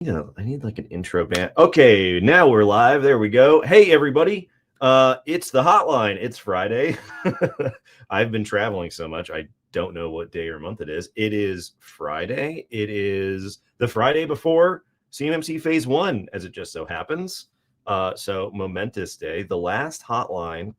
I need like an intro band. Okay, now we're live. There we go. Hey, everybody. It's the hotline. It's Friday. I've been traveling so much. I don't know what day or month it is. It is Friday. It is the Friday before CMMC Phase 1, as it just so happens. So momentous day. The last hotline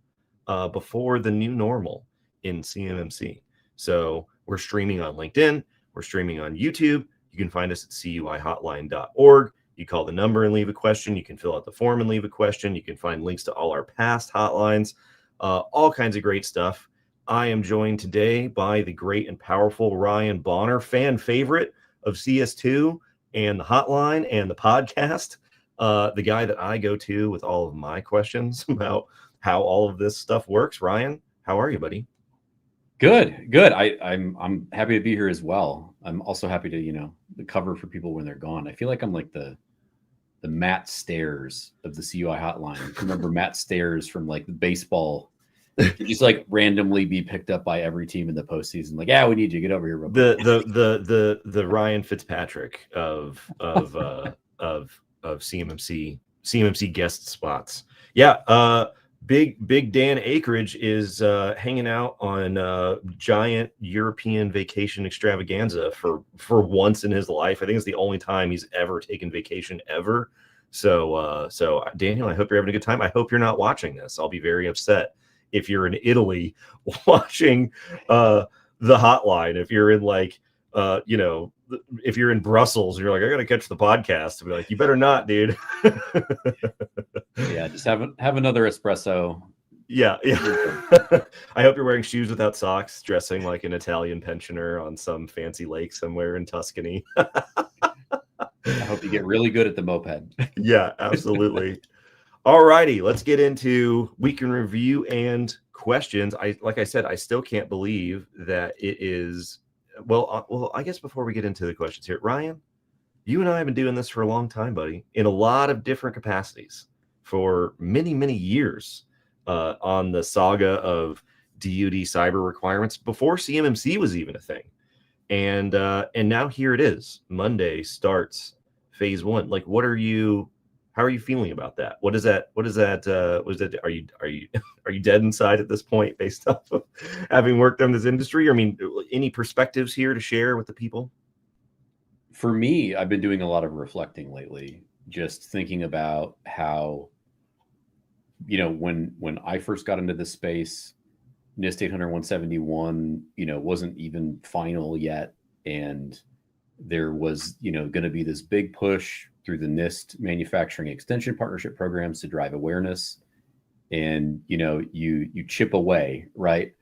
before the new normal in CMMC. So we're streaming on LinkedIn. We're streaming on YouTube. You can find us at CUIHotline.org. You call the number and leave a question. You can fill out the form and leave a question. You can find links to all our past hotlines, all kinds of great stuff. I am joined today by the great and powerful Ryan Bonner, fan favorite of CS2 and the hotline and the podcast, the guy that I go to with all of my questions about how all of this stuff works. Ryan, how are you, buddy? Good. I'm happy to be here as well. I'm also happy to, cover for people when they're gone. I feel like I'm like the Matt Stairs of the CUI hotline. Remember Matt Stairs from like the baseball? You just like randomly be picked up by every team in the postseason. Like, yeah, we need you. Get over here. The Ryan Fitzpatrick of CMMC guest spots. Yeah. Big Dan Acreage is hanging out on giant European vacation extravaganza for once in his life. I think it's the only time he's ever taken vacation ever. So Daniel, I hope you're having a good time. I hope you're not watching this. I'll be very upset if you're in Italy watching the hotline. If you're in like if you're in Brussels, you're like, I gotta catch the podcast. To be like, you better not, dude. Yeah, just have another espresso. Yeah. I hope you're wearing shoes without socks, dressing like an Italian pensioner on some fancy lake somewhere in Tuscany. I hope you get really good at the moped. Yeah, absolutely. All righty, let's get into week in review and questions. Like I said, I still can't believe that it is. Well, I guess before we get into the questions here, Ryan, you and I have been doing this for a long time, buddy, in a lot of different capacities for many, many years on the saga of DoD cyber requirements before CMMC was even a thing. And now here it is. Monday starts phase 1. Like, how are you feeling about that? What is that? Are you dead inside at this point based off of having worked on this industry? I mean, any perspectives here to share with the people? For me, I've been doing a lot of reflecting lately, just thinking about how, when I first got into this space, NIST 800-171, wasn't even final yet. And there was, going to be this big push through the NIST manufacturing extension partnership programs to drive awareness. And, you chip away, right,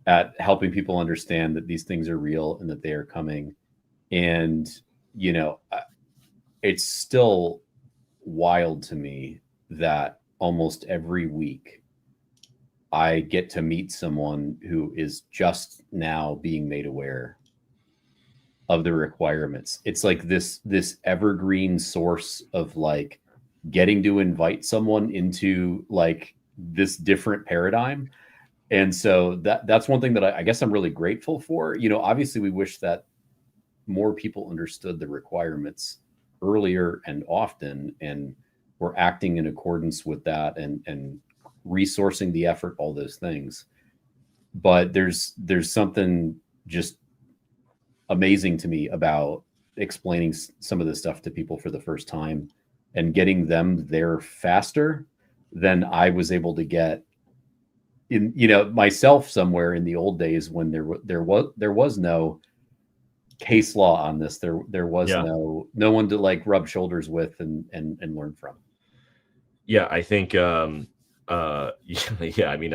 at helping people understand that these things are real and that they are coming. And, it's still wild to me that almost every week I get to meet someone who is just now being made aware of the requirements. It's like this evergreen source of like getting to invite someone into like this different paradigm. And so that's one thing that I guess I'm really grateful for. Obviously we wish that more people understood the requirements earlier and often, and were acting in accordance with that and resourcing the effort, all those things. But there's something just amazing to me about explaining some of this stuff to people for the first time and getting them there faster than I was able to get in, myself somewhere in the old days when there was no case law on this. There was no one to like rub shoulders with and learn from. Yeah, I think I mean, I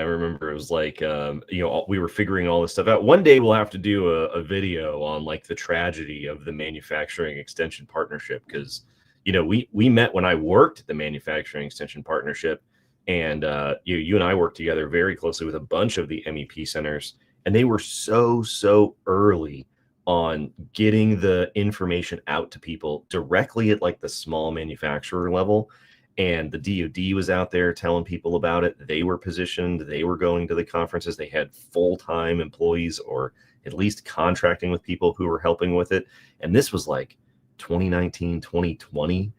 remember it was like we were figuring all this stuff out. One day we'll have to do a video on like the tragedy of the manufacturing extension partnership, because we met when I worked at the manufacturing extension partnership, and you and I worked together very closely with a bunch of the MEP centers, and they were so early on getting the information out to people directly at like the small manufacturer level. And the DoD was out there telling people about it. They were positioned. They were going to the conferences. They had full-time employees, or at least contracting with people who were helping with it. And this was like 2019, 2020,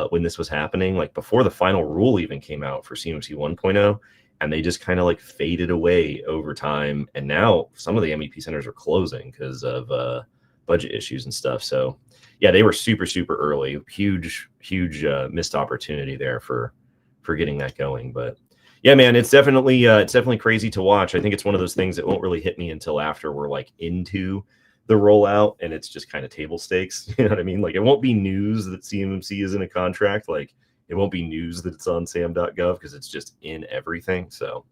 when this was happening, like before the final rule even came out for CMMC 1.0, and they just kind of like faded away over time. And now some of the MEP centers are closing because of budget issues and stuff. So yeah, they were super, super early. Huge missed opportunity there for getting that going. But yeah, man, it's definitely crazy to watch. I think it's one of those things that won't really hit me until after we're like into the rollout and it's just kind of table stakes. You know what I mean? Like it won't be news that CMMC is in a contract. Like it won't be news that it's on sam.gov because it's just in everything. So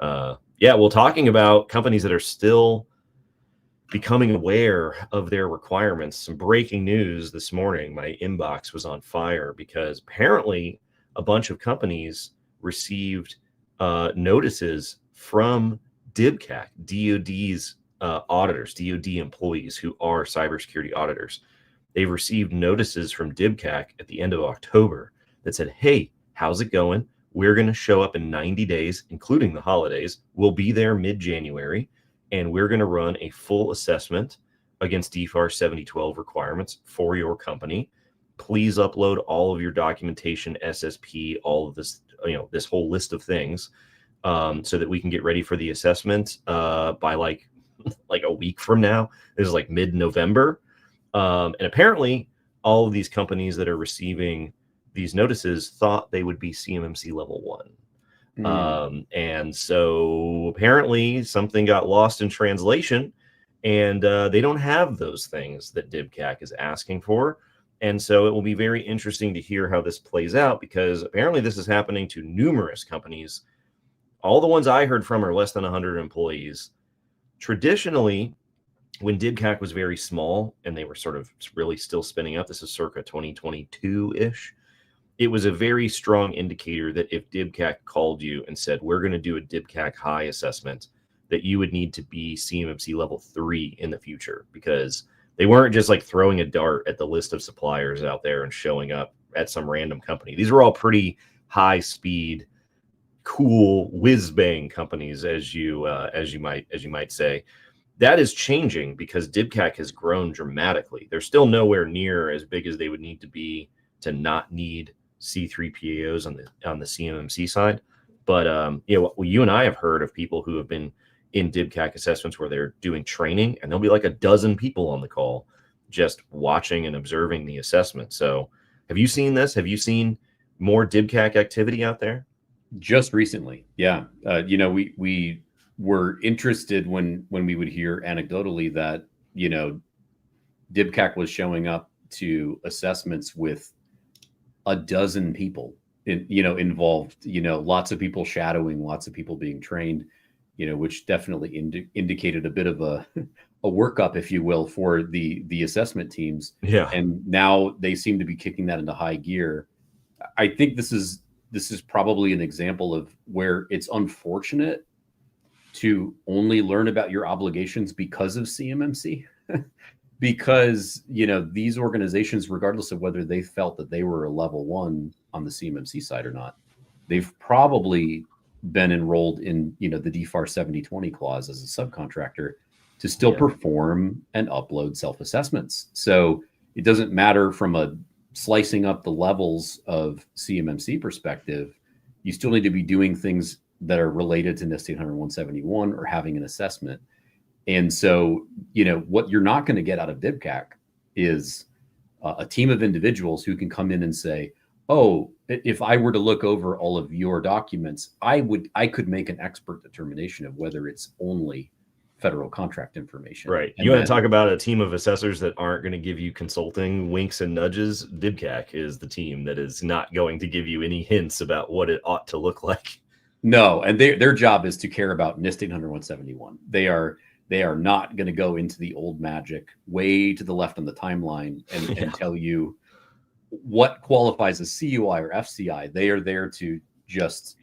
yeah, well, talking about companies that are still becoming aware of their requirements, some breaking news this morning. My inbox was on fire because apparently a bunch of companies received notices from DIBCAC, DoD's auditors, DoD employees who are cybersecurity auditors. They've received notices from DIBCAC at the end of October that said, hey, how's it going? We're going to show up in 90 days, including the holidays. We'll be there mid-January, and we're going to run a full assessment against DFARS 7012 requirements for your company. Please upload all of your documentation, SSP, all of this, this whole list of things, so that we can get ready for the assessment by like a week from now. This is like mid-November. And apparently all of these companies that are receiving these notices thought they would be CMMC level 1. And so apparently something got lost in translation, and they don't have those things that DIBCAC is asking for. And so it will be very interesting to hear how this plays out, because apparently this is happening to numerous companies. All the ones I heard from are less than 100 employees. Traditionally, when DIBCAC was very small and they were sort of really still spinning up, this is circa 2022-ish, it was a very strong indicator that if DIBCAC called you and said, we're going to do a DIBCAC high assessment, that you would need to be CMMC level 3 in the future, because they weren't just like throwing a dart at the list of suppliers out there and showing up at some random company. These were all pretty high speed, cool whiz bang companies, as you might say. That is changing because DIBCAC has grown dramatically. They're still nowhere near as big as they would need to be to not need C3PAOs on the CMMC side. But you and I have heard of people who have been in DIBCAC assessments where they're doing training, and there'll be like a dozen people on the call just watching and observing the assessment. So have you seen this? Have you seen more DIBCAC activity out there? Just recently, yeah. We were interested when we would hear anecdotally that DIBCAC was showing up to assessments with a dozen people involved, lots of people shadowing, lots of people being trained, which definitely indicated a bit of a workup, if you will, for the assessment teams. Yeah. And now they seem to be kicking that into high gear. I think this is probably an example of where it's unfortunate to only learn about your obligations because of CMMC. Because, these organizations, regardless of whether they felt that they were a level 1 on the CMMC side or not, they've probably been enrolled in, the DFARS 7020 clause as a subcontractor to still perform and upload self-assessments. So it doesn't matter from a slicing up the levels of CMMC perspective, you still need to be doing things that are related to NIST 800-171 or having an assessment. And so, what you're not going to get out of DIBCAC is a team of individuals who can come in and say, oh, if I were to look over all of your documents, I could make an expert determination of whether it's only federal contract information. Right. You want to talk about a team of assessors that aren't going to give you consulting winks and nudges? DIBCAC is the team that is not going to give you any hints about what it ought to look like. No, and their job is to care about NIST 800-171. They are not going to go into the old magic way to the left on the timeline and tell you what qualifies as CUI or FCI. They are there to just,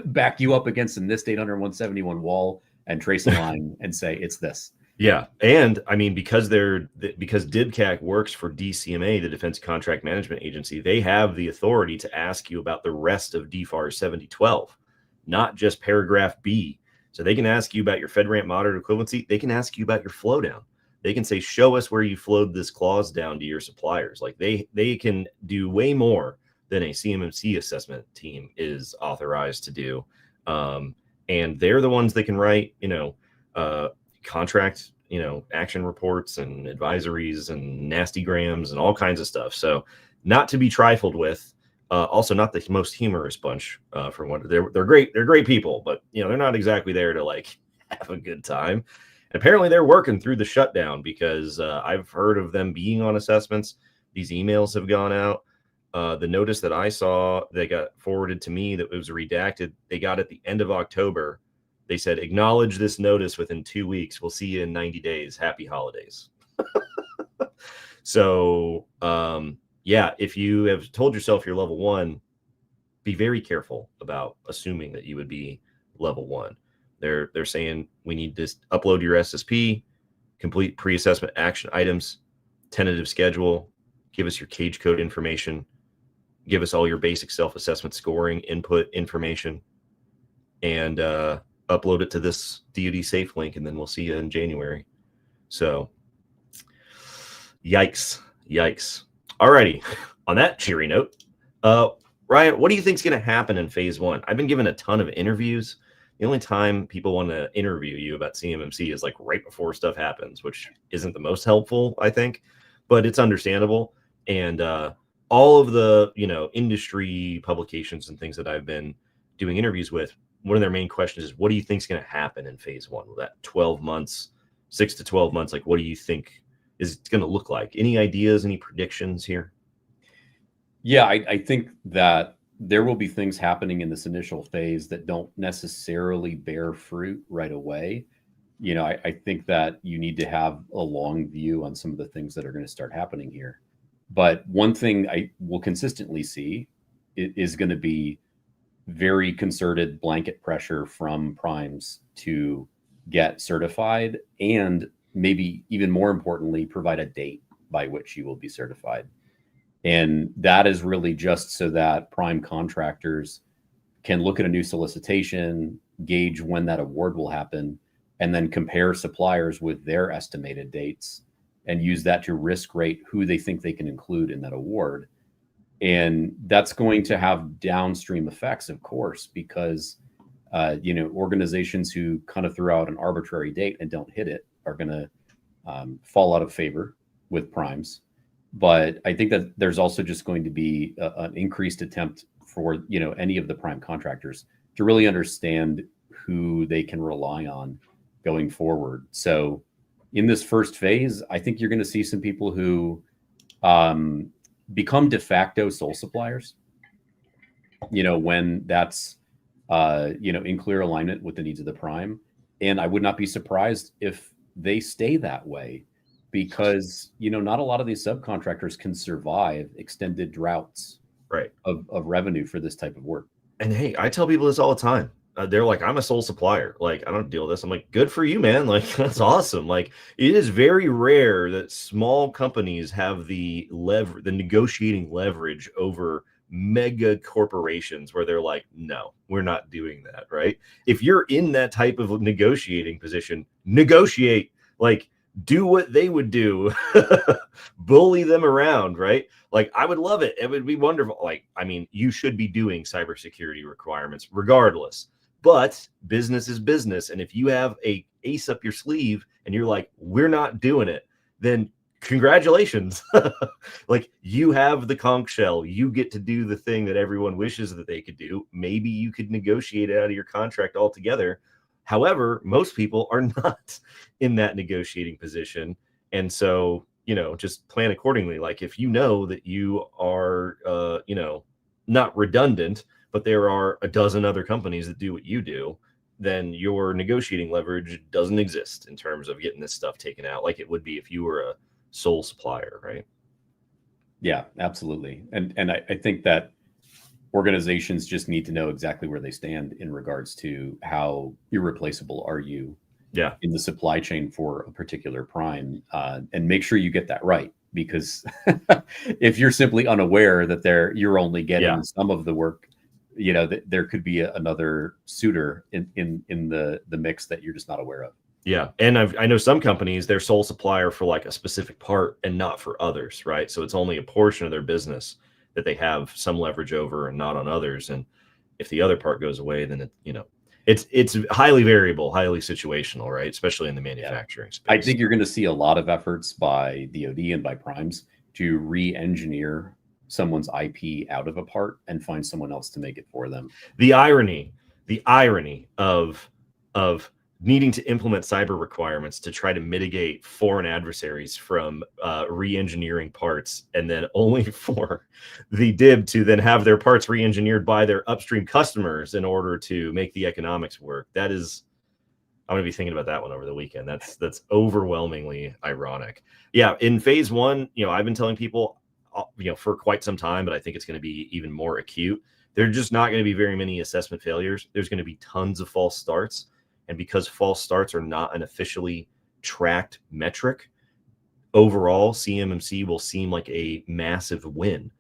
back you up against the NIST 800-171 wall and trace a line and say, it's this. Yeah. And I mean, because DIBCAC works for DCMA, the Defense Contract Management Agency, they have the authority to ask you about the rest of DFARS 7012, not just paragraph B. So they can ask you about your FedRAMP moderate equivalency. They can ask you about your flow down. they can say, show us where you flowed this clause down to your suppliers. Like they can do way more than a CMMC assessment team is authorized to do. And they're the ones that can write, contract, action reports and advisories and nasty grams and all kinds of stuff. So not to be trifled with. Also not the most humorous bunch, for one. They're great. They're great people, but they're not exactly there to like have a good time. And apparently they're working through the shutdown because I've heard of them being on assessments. These emails have gone out. The notice that I saw that got forwarded to me that was redacted, they got at the end of October. They said, acknowledge this notice within 2 weeks. We'll see you in 90 days. Happy holidays. So, yeah, if you have told yourself you're level 1, be very careful about assuming that you would be level 1. They're saying we need to upload your SSP, complete pre-assessment action items, tentative schedule, give us your cage code information, give us all your basic self-assessment scoring input information, and upload it to this DoD Safe link, and then we'll see you in January. So, yikes. Alrighty, on that cheery note, Ryan, what do you think is going to happen in phase 1? I've been given a ton of interviews. The only time people want to interview you about CMMC is like right before stuff happens, which isn't the most helpful, I think, but it's understandable. And all of the, industry publications and things that I've been doing interviews with, one of their main questions is, what do you think is going to happen in phase 1? Will that 12 months, 6 to 12 months, like what do you think is going to look like? Any ideas, any predictions here? Yeah, I think that there will be things happening in this initial phase that don't necessarily bear fruit right away. I think that you need to have a long view on some of the things that are going to start happening here. But one thing I will consistently see is going to be very concerted blanket pressure from primes to get certified, and maybe even more importantly, provide a date by which you will be certified. And that is really just so that prime contractors can look at a new solicitation, gauge when that award will happen, and then compare suppliers with their estimated dates and use that to risk rate who they think they can include in that award. And that's going to have downstream effects, of course, because organizations who kind of throw out an arbitrary date and don't hit it are going to fall out of favor with primes. But I think that there's also just going to be an increased attempt for any of the prime contractors to really understand who they can rely on going forward. So in this first phase, I think you're going to see some people who become de facto sole suppliers, when that's in clear alignment with the needs of the prime. And I would not be surprised if they stay that way, because not a lot of these subcontractors can survive extended droughts of revenue for this type of work. And hey, I tell people this all the time. They're like, I'm a sole supplier. Like, I don't deal with this. I'm like, good for you, man. Like, that's awesome. Like, it is very rare that small companies have the negotiating leverage over mega corporations where they're like, no, we're not doing that. Right. If you're in that type of negotiating position, negotiate, like, do what they would do, bully them around, right? Like, I would love it. It would be wonderful. Like, I mean, you should be doing cybersecurity requirements regardless, but business is business. And if you have a ace up your sleeve and you're like, we're not doing it, then congratulations. Like, you have the conch shell. You get to do the thing that everyone wishes that they could do. Maybe you could negotiate it out of your contract altogether. However, most people are not in that negotiating position. And so, just plan accordingly. Like, if you know that you are, not redundant, but there are a dozen other companies that do what you do, then your negotiating leverage doesn't exist in terms of getting this stuff taken out like it would be if you were a sole supplier, right? Yeah, absolutely. And I think that organizations just need to know exactly where they stand in regards to how irreplaceable are you in the supply chain for a particular prime, and make sure you get that right. Because if you're simply unaware that you're only getting some of the work, that there could be another suitor in the mix that you're just not aware of. Yeah. And I know some companies, they're sole supplier for like a specific part and not for others, right? So it's only a portion of their business that they have some leverage over and not on others. And if the other part goes away, then it's highly variable, highly situational, right? Especially in the manufacturing space. I think you're going to see a lot of efforts by DoD and by primes to re-engineer someone's IP out of a part and find someone else to make it for them. The irony of needing to implement cyber requirements to try to mitigate foreign adversaries from re-engineering parts, and then only for the DIB to then have their parts re-engineered by their upstream customers in order to make the economics work. That is, I'm going to be thinking about that one over the weekend. That's overwhelmingly ironic. Yeah, in phase one, I've been telling people, for quite some time, but I think it's going to be even more acute. There's just not going to be very many assessment failures. There's going to be tons of false starts. And because false starts are not an officially tracked metric, overall, CMMC will seem like a massive win.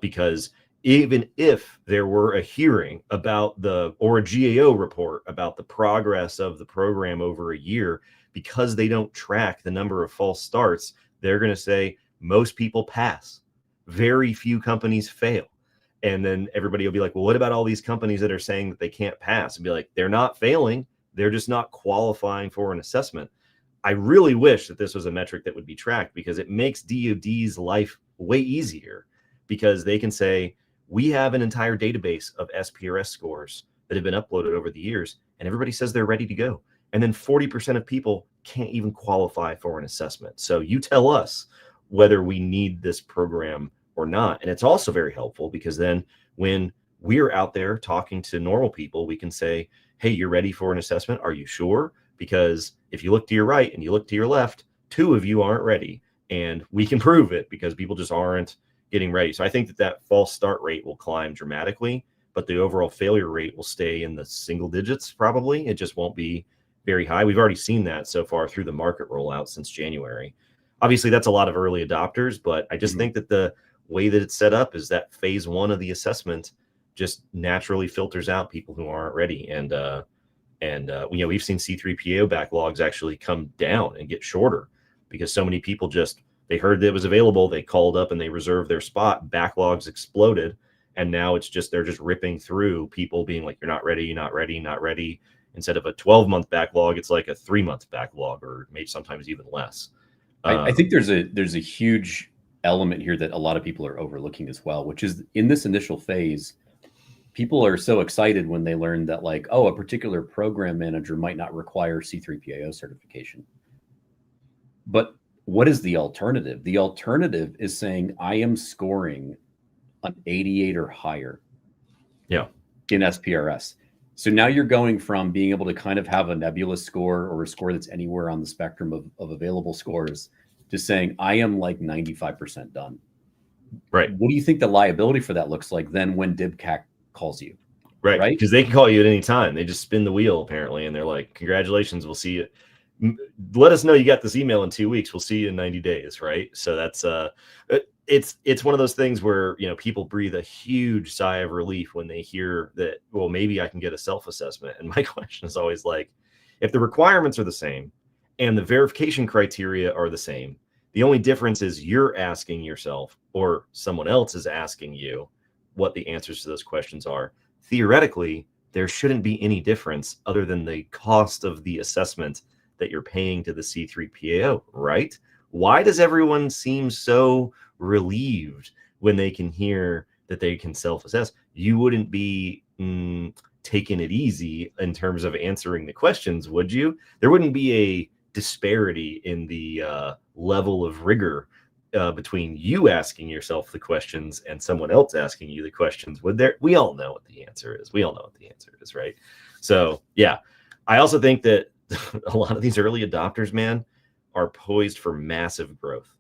Because even if there were a hearing about or a GAO report about the progress of the program over a year, because they don't track the number of false starts, they're going to say most people pass. Very few companies fail. And then everybody will be like, well, what about all these companies that are saying that they can't pass? And be like, they're not failing. They're just not qualifying for an assessment. I really wish that this was a metric that would be tracked, because it makes DoD's life way easier, because they can say, we have an entire database of SPRS scores that have been uploaded over the years, and everybody says they're ready to go. And then 40% of people can't even qualify for an assessment. So you tell us whether we need this program or not. And it's also very helpful, because then when we're out there talking to normal people, we can say, hey, you're ready for an assessment? Are you sure? Because if you look to your right and you look to your left, two of you aren't ready. And we can prove it, because people just aren't getting ready. So I think that false start rate will climb dramatically, but the overall failure rate will stay in the single digits probably. It just won't be very high. We've already seen that so far through the market rollout since January. Obviously, that's a lot of early adopters, but I just think that the way that it's set up is that phase one of the assessment just naturally filters out people who aren't ready. And we've seen C3PAO backlogs actually come down and get shorter, because so many people they heard that it was available, they called up and they reserved their spot, backlogs exploded, and now they're just ripping through people being like, you're not ready, you're not ready, not ready. Instead of a 12-month backlog, it's like a 3-month backlog, or maybe sometimes even less. I think there's a huge element here that a lot of people are overlooking as well, which is in this initial phase, people are so excited when they learn that, like, oh, a particular program manager might not require C3PAO certification. But what is the alternative? The alternative is saying I am scoring an 88 or higher in SPRS. So now you're going from being able to kind of have a nebulous score, or a score that's anywhere on the spectrum of available scores, to saying I am like 95% done. Right. What do you think the liability for that looks like then when DIBCAC calls you? Right. Because they can call you at any time. They just spin the wheel apparently, and they're like, congratulations, we'll see you. Let us know you got this email in 2 weeks. We'll see you in 90 days. Right. So that's it's one of those things where, people breathe a huge sigh of relief when they hear that, well, maybe I can get a self-assessment. And my question is always like, if the requirements are the same and the verification criteria are the same, the only difference is you're asking yourself, or someone else is asking you, what the answers to those questions are. Theoretically, there shouldn't be any difference other than the cost of the assessment that you're paying to the C3PAO, right? Why does everyone seem so relieved when they can hear that they can self-assess? You wouldn't be taking it easy in terms of answering the questions, would you? There wouldn't be a disparity in the level of rigor between you asking yourself the questions and someone else asking you the questions, would there? We all know what the answer is. We all know what the answer is, right? So yeah, I also think that a lot of these early adopters, man, are poised for massive growth.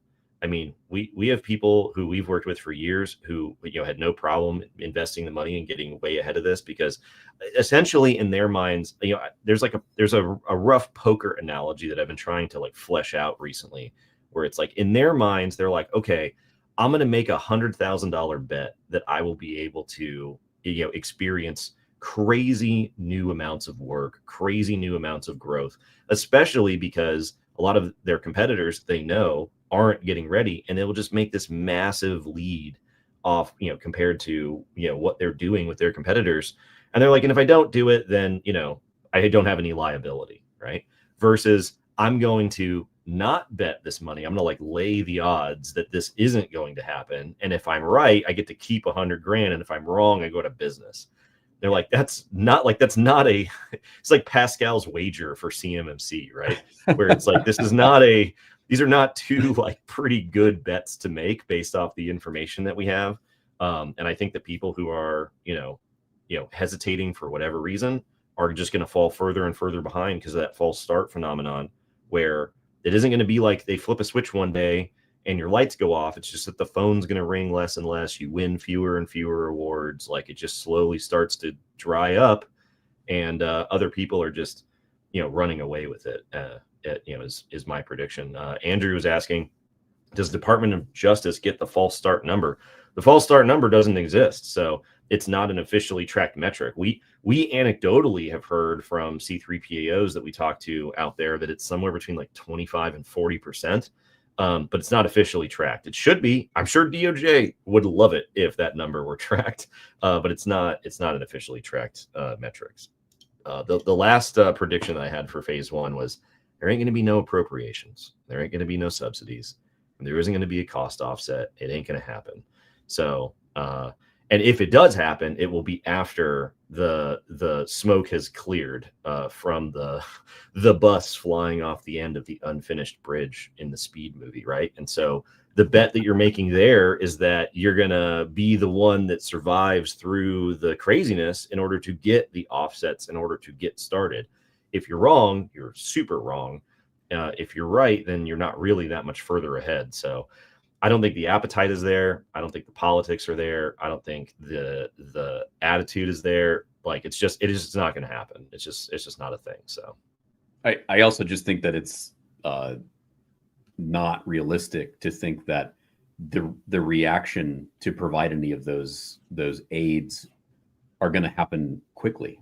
I mean, we have people who we've worked with for years who, had no problem investing the money and getting way ahead of this, because essentially in their minds, there's a rough poker analogy that I've been trying to flesh out recently, where it's like in their minds, they're like, okay, I'm going to make $100,000 bet that I will be able to, experience crazy new amounts of work, crazy new amounts of growth, especially because a lot of their competitors they know aren't getting ready, and they will just make this massive lead off, compared to, what they're doing with their competitors. And they're like, and if I don't do it, then, I don't have any liability, right? Versus I'm going to not bet this money. I'm going to like lay the odds that this isn't going to happen. And if I'm right, I get to keep 100 grand. And if I'm wrong, I go to business. They're like, that's not a, it's like Pascal's wager for CMMC, right? Where it's like, these are not two like pretty good bets to make based off the information that we have. And I think that people who are, hesitating for whatever reason are just going to fall further and further behind because of that false start phenomenon, where it isn't going to be like they flip a switch one day and your lights go off. It's just that the phone's going to ring less and less. You win fewer and fewer awards. Like it just slowly starts to dry up, and other people are just, running away with it. Is my prediction. Andrew was asking, does Department of Justice get the false start number? The false start number doesn't exist, so it's not an officially tracked metric. We anecdotally have heard from C3PAOs that we talk to out there that it's somewhere between like 25 and 40%, but it's not officially tracked. It should be. I'm sure DOJ would love it if that number were tracked, but it's not. It's not an officially tracked metrics. The last prediction I had for phase one was there ain't going to be no appropriations. There ain't going to be no subsidies. And there isn't going to be a cost offset. It ain't going to happen. So, and if it does happen, it will be after the smoke has cleared from the bus flying off the end of the unfinished bridge in the Speed movie, right? And so the bet that you're making there is that you're going to be the one that survives through the craziness in order to get the offsets, in order to get started. If you're wrong, you're super wrong. If you're right, then you're not really that much further ahead. So I don't think the appetite is there. I don't think the politics are there. I don't think the attitude is there. Like it is just not going to happen. It's just not a thing. So I also just think that it's not realistic to think that the reaction to provide any of those aids are going to happen quickly.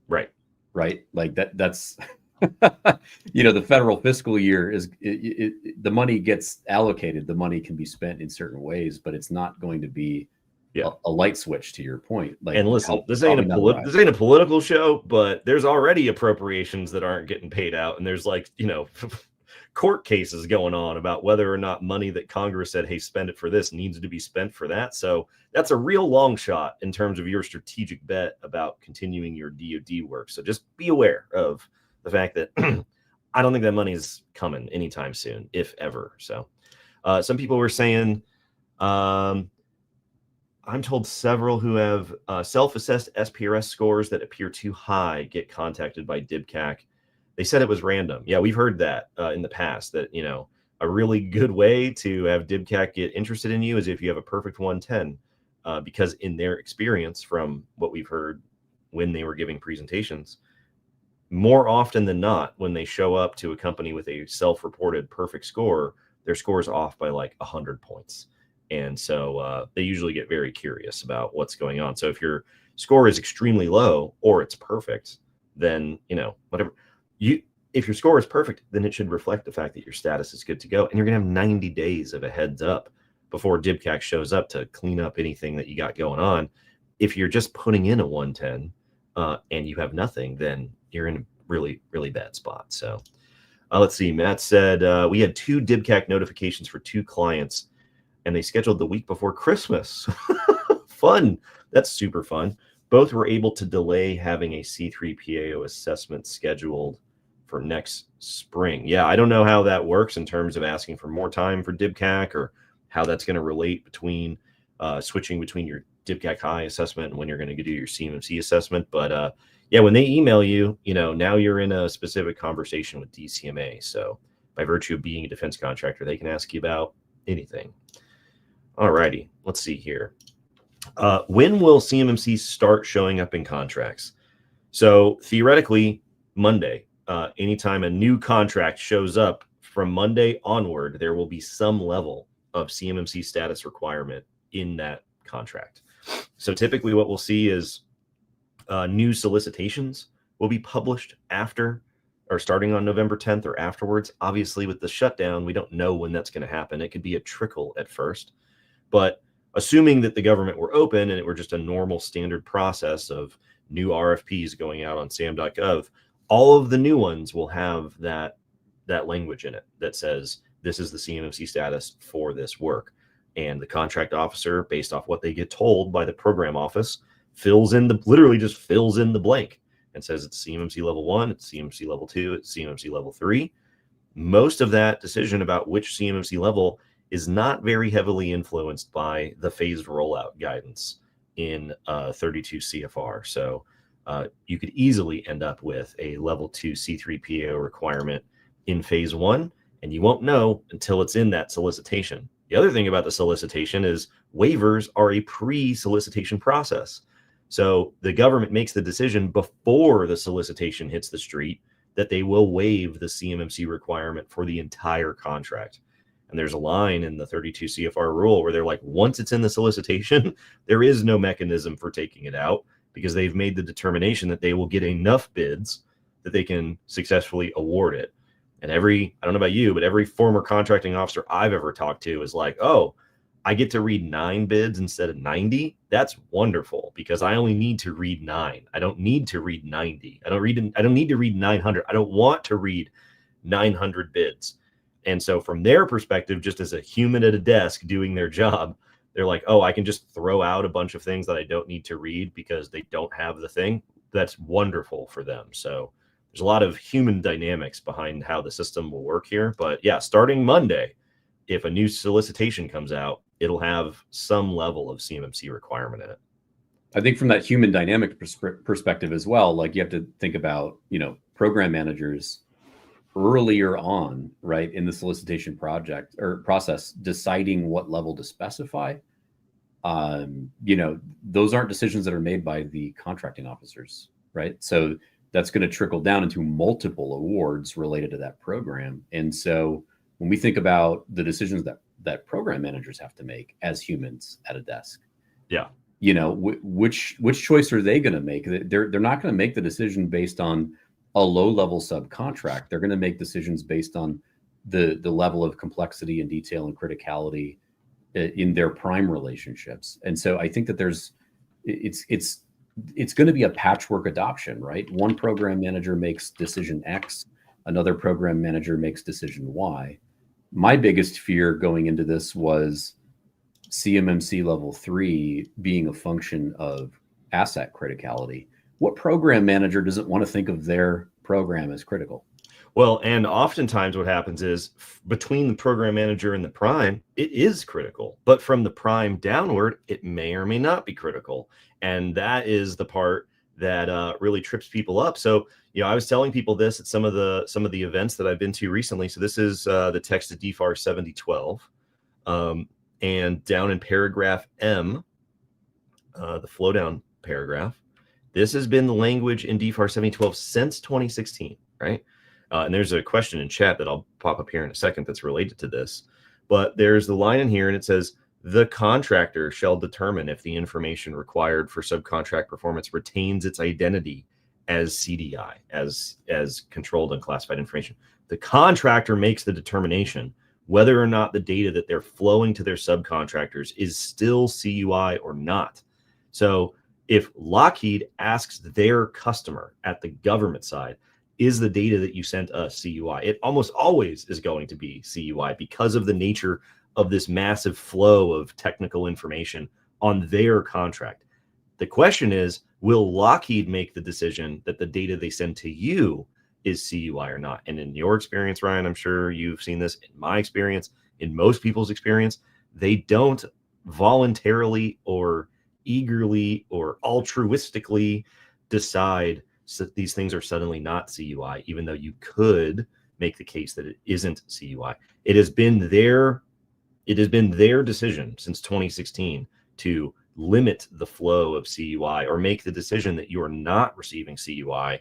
Right. Like that's the federal fiscal year is the money gets allocated. The money can be spent in certain ways, but it's not going to be a light switch, to your point. Like, and listen, this ain't a political show, but there's already appropriations that aren't getting paid out, and there's like court cases going on about whether or not money that Congress said, hey, spend it for this, needs to be spent for that. So that's a real long shot in terms of your strategic bet about continuing your DoD work. So just be aware of the fact that I don't think that money is coming anytime soon, if ever. So some people were saying, I'm told several who have self-assessed SPRS scores that appear too high get contacted by DIBCAC. They said it was random. Yeah, we've heard that in the past, that, a really good way to have DIBCAC get interested in you is if you have a perfect 110, because in their experience, from what we've heard when they were giving presentations, more often than not, when they show up to a company with a self-reported perfect score, their score is off by like 100 points. And so they usually get very curious about what's going on. So if your score is extremely low or it's perfect, then, whatever. If your score is perfect, then it should reflect the fact that your status is good to go. And you're going to have 90 days of a heads up before DIBCAC shows up to clean up anything that you got going on. If you're just putting in a 110 and you have nothing, then you're in a really, really bad spot. So let's see. Matt said, we had 2 DIBCAC notifications for 2 clients, and they scheduled the week before Christmas. Fun. That's super fun. Both were able to delay having a C3PAO assessment scheduled for next spring. Yeah, I don't know how that works in terms of asking for more time for DIBCAC, or how that's going to relate between switching between your DIBCAC high assessment and when you're going to do your CMMC assessment. But yeah, when they email you, now you're in a specific conversation with DCMA. So by virtue of being a defense contractor, they can ask you about anything. All righty, let's see here. When will CMMC start showing up in contracts? So theoretically, Monday. Anytime a new contract shows up from Monday onward, there will be some level of CMMC status requirement in that contract. So typically what we'll see is New solicitations will be published after or starting on November 10th or afterwards. Obviously, with the shutdown, we don't know when that's going to happen. It could be a trickle at first, but assuming that the government were open and it were just a normal standard process of new RFPs going out on sam.gov, all of the new ones will have that language in it that says this is the CMMC status for this work. And the contract officer, based off what they get told by the program office, literally just fills in the blank and says it's CMMC level 1, it's CMMC level 2, it's CMMC level 3. Most of that decision about which CMMC level is not very heavily influenced by the phased rollout guidance in 32 CFR. So you could easily end up with a level 2 C3PAO requirement in phase 1, and you won't know until it's in that solicitation. The other thing about the solicitation is waivers are a pre-solicitation process. So the government makes the decision before the solicitation hits the street that they will waive the CMMC requirement for the entire contract. And there's a line in the 32 CFR rule where they're like, once it's in the solicitation, there is no mechanism for taking it out because they've made the determination that they will get enough bids that they can successfully award it. And I don't know about you, but every former contracting officer I've ever talked to is like, oh, I get to read 9 bids instead of 90. That's wonderful because I only need to read 9. I don't need to read 90. I don't need to read 900. I don't want to read 900 bids. And so from their perspective, just as a human at a desk doing their job, they're like, oh, I can just throw out a bunch of things that I don't need to read because they don't have the thing. That's wonderful for them. So there's a lot of human dynamics behind how the system will work here. But yeah, starting Monday, if a new solicitation comes out, it'll have some level of CMMC requirement in it. I think from that human dynamic perspective as well, like you have to think about, program managers earlier on, right, in the solicitation project or process, deciding what level to specify. Those aren't decisions that are made by the contracting officers, right? So that's going to trickle down into multiple awards related to that program. And so when we think about the decisions that program managers have to make as humans at a desk, which choice are they going to make? They're not going to make the decision based on a low-level subcontract. They're going to make decisions based on the level of complexity and detail and criticality in their prime relationships. And so I think that it's going to be a patchwork adoption, right? One program manager makes decision X, another program manager makes decision Y. My biggest fear going into this was CMMC level 3 being a function of asset criticality. What program manager doesn't want to think of their program as critical? Well, and oftentimes what happens is between the program manager and the prime, it is critical, but from the prime downward, it may or may not be critical. And that is the part that really trips people up. So, I was telling people this at some of the events that I've been to recently. So this is the text of DFARS 7012. And down in paragraph M, the flow down paragraph, this has been the language in DFARS 7012 since 2016, right? And there's a question in chat that I'll pop up here in a second that's related to this. But there's the line in here and it says, the contractor shall determine if the information required for subcontract performance retains its identity as CDI, as controlled and classified information. The contractor makes the determination whether or not the data that they're flowing to their subcontractors is still CUI or not. So if Lockheed asks their customer at the government side, is the data that you sent us CUI? It almost always is going to be CUI because of the nature of this massive flow of technical information on their contract. The question is, will Lockheed make the decision that the data they send to you is CUI or not? And in your experience, Ryan, I'm sure you've seen this. In my experience, in most people's experience, they don't voluntarily or eagerly or altruistically decide that these things are suddenly not CUI, even though you could make the case that it isn't CUI. It has been their decision since 2016 to limit the flow of CUI or make the decision that you are not receiving CUI.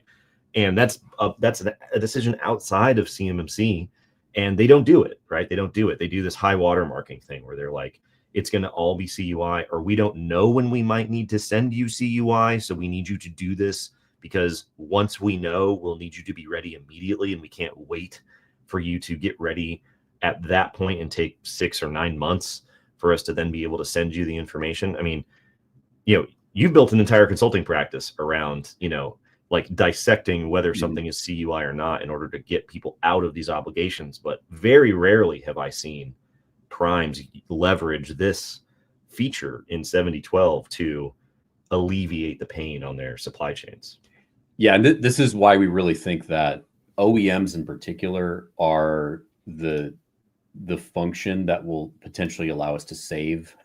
And that's a decision outside of CMMC, and they don't do it, right? They don't do it. They do this high water marking thing where they're like, it's going to all be CUI, or we don't know when we might need to send you CUI, so we need you to do this because once we know, we'll need you to be ready immediately, and we can't wait for you to get ready at that point and take 6 or 9 months for us to then be able to send you the information. I mean, you've built an entire consulting practice around, like dissecting whether something is CUI or not in order to get people out of these obligations. But very rarely have I seen primes leverage this feature in 7012 to alleviate the pain on their supply chains. Yeah, and this is why we really think that OEMs in particular are the function that will potentially allow us to save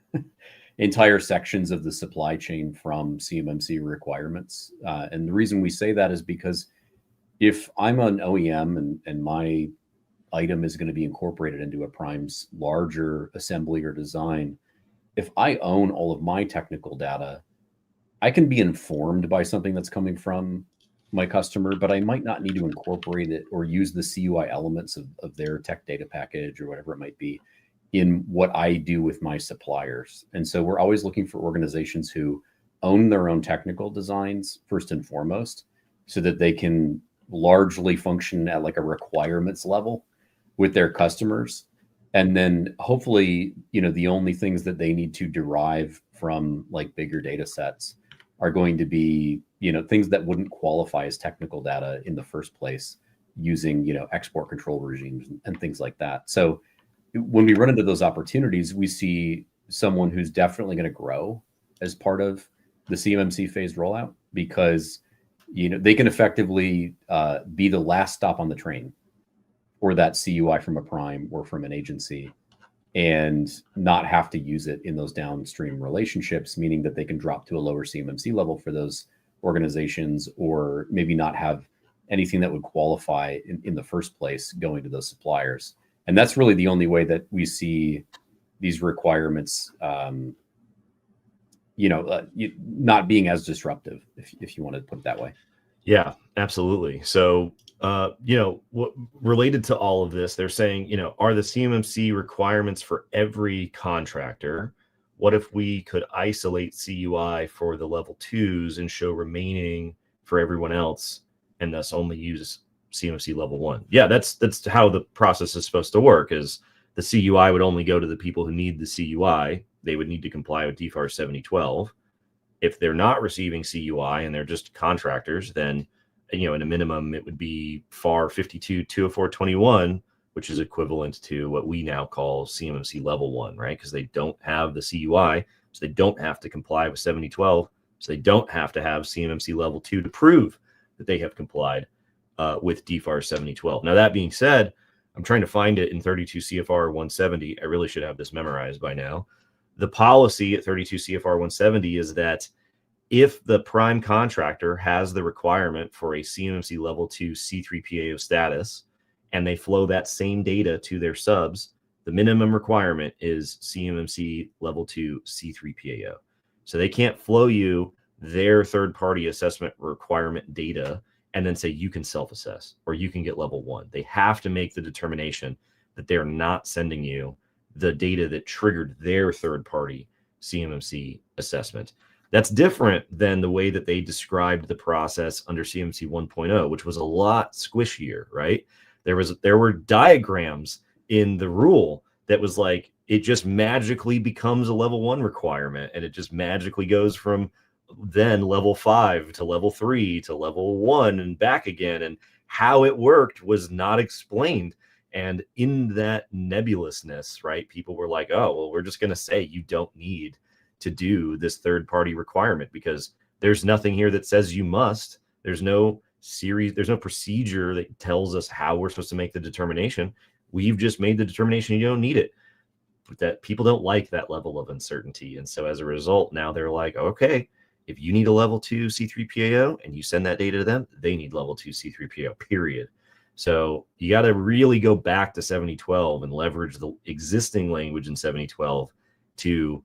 entire sections of the supply chain from CMMC requirements. And the reason we say that is because if I'm an OEM and my item is going to be incorporated into a prime's larger assembly or design, if I own all of my technical data, I can be informed by something that's coming from my customer, but I might not need to incorporate it or use the CUI elements of their tech data package or whatever it might be in what I do with my suppliers. And so we're always looking for organizations who own their own technical designs first and foremost, so that they can largely function at like a requirements level with their customers. And then hopefully, the only things that they need to derive from like bigger data sets are going to be, things that wouldn't qualify as technical data in the first place using, export control regimes and things like that. So when we run into those opportunities, we see someone who's definitely going to grow as part of the CMMC phase rollout, because they can effectively be the last stop on the train for that CUI from a prime or from an agency, and not have to use it in those downstream relationships, meaning that they can drop to a lower CMMC level for those organizations, or maybe not have anything that would qualify in the first place going to those suppliers. And that's really the only way that we see these requirements, not being as disruptive, if you want to put it that way. Yeah, absolutely. So, what related to all of this, they're saying, are the CMMC requirements for every contractor? What if we could isolate CUI for the level 2s and show remaining for everyone else, and thus only use CMMC level 1? Yeah, that's how the process is supposed to work. Is the CUI would only go to the people who need the CUI. They would need to comply with DFARS 7012. If they're not receiving CUI and they're just contractors, then, in a minimum, it would be FAR 52-204-21, which is equivalent to what we now call CMMC level 1, right? Because they don't have the CUI, so they don't have to comply with 7012, so they don't have to have CMMC level 2 to prove that they have complied with DFARS 7012. Now, that being said, I'm trying to find it in 32 CFR 170. I really should have this memorized by now. The policy at 32 CFR 170 is that if the prime contractor has the requirement for a CMMC level 2 C3PAO status, and they flow that same data to their subs, the minimum requirement is CMMC level 2 C3PAO. So they can't flow you their third-party assessment requirement data and then say you can self-assess or you can get level 1. They have to make the determination that they're not sending you the data that triggered their third-party CMMC assessment. That's different than the way that they described the process under CMMC 1.0, which was a lot squishier, right? There were diagrams in the rule that was like, it just magically becomes a level 1 requirement, and it just magically goes from then level 5 to level 3 to level 1 and back again. And how it worked was not explained. And in that nebulousness, right, people were like, oh, well, we're just going to say you don't need to do this third-party requirement because there's nothing here that says you must. There's no procedure that tells us how we're supposed to make the determination. We've just made the determination you don't need it. But that people don't like that level of uncertainty. And so as a result, now they're like, okay, if you need a level 2 C3PAO and you send that data to them, they need level 2 C3PAO, period. So you got to really go back to 7012 and leverage the existing language in 7012 to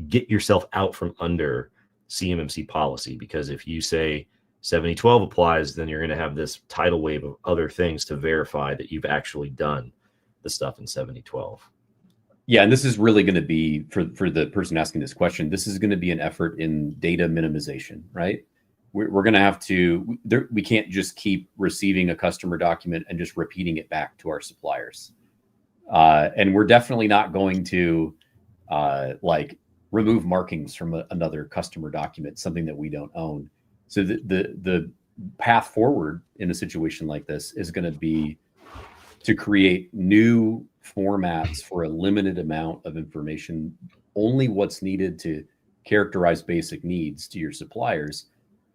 get yourself out from under CMMC policy. Because if you say 7012 applies, then you're going to have this tidal wave of other things to verify that you've actually done the stuff in 7012. Yeah, and this is really going to be for the person asking this question. This is going to be an effort in data minimization, right? We're going to have to. We can't just keep receiving a customer document and just repeating it back to our suppliers, and we're definitely not going to like remove markings from another customer document, something that we don't own. So the path forward in a situation like this is going to be to create new formats for a limited amount of information, only what's needed to characterize basic needs to your suppliers,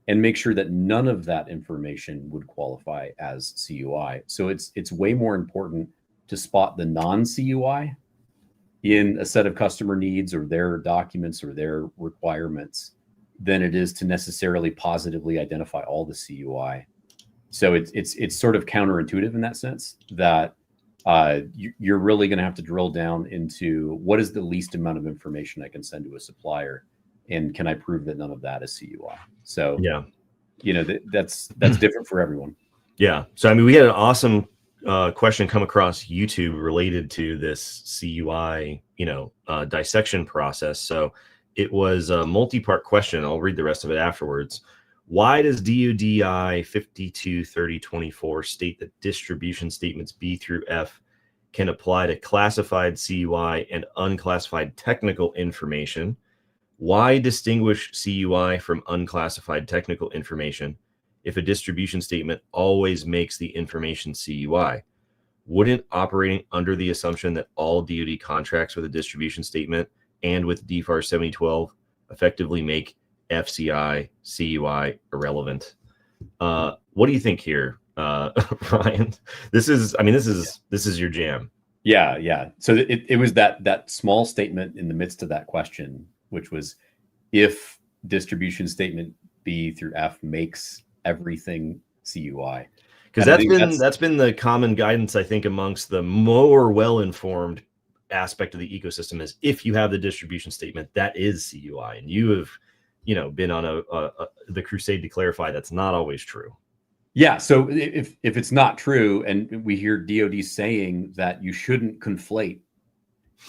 and make sure that none of that information would qualify as CUI. So it's way more important to spot the non-CUI in a set of customer needs or their documents or their requirements than it is to necessarily positively identify all the CUI. So it's sort of counterintuitive in that sense that you're really going to have to drill down into what is the least amount of information I can send to a supplier, and can I prove that none of that is CUI? So Yeah, you know that's different for everyone. yeah. So I mean, we had an awesome question come across YouTube related to this CUI, dissection process. So it was a multi-part question. I'll read the rest of it afterwards. Why does DODI 523024 state that distribution statements B through F can apply to classified CUI and unclassified technical information? Why distinguish CUI from unclassified technical information if a distribution statement always makes the information CUI? Wouldn't operating under the assumption that all DoD contracts with a distribution statement and with DFARS 7012 effectively make FCI, CUI irrelevant? What do you think here, Ryan? This is your jam. Yeah. So it was that small statement in the midst of that question, which was if distribution statement B through F makes everything CUI. Because that's been the common guidance, I think, amongst the more well-informed aspect of the ecosystem is if you have the distribution statement, that is CUI. And you have, been on the crusade to clarify that's not always true. Yeah. So if it's not true, and we hear DoD saying that you shouldn't conflate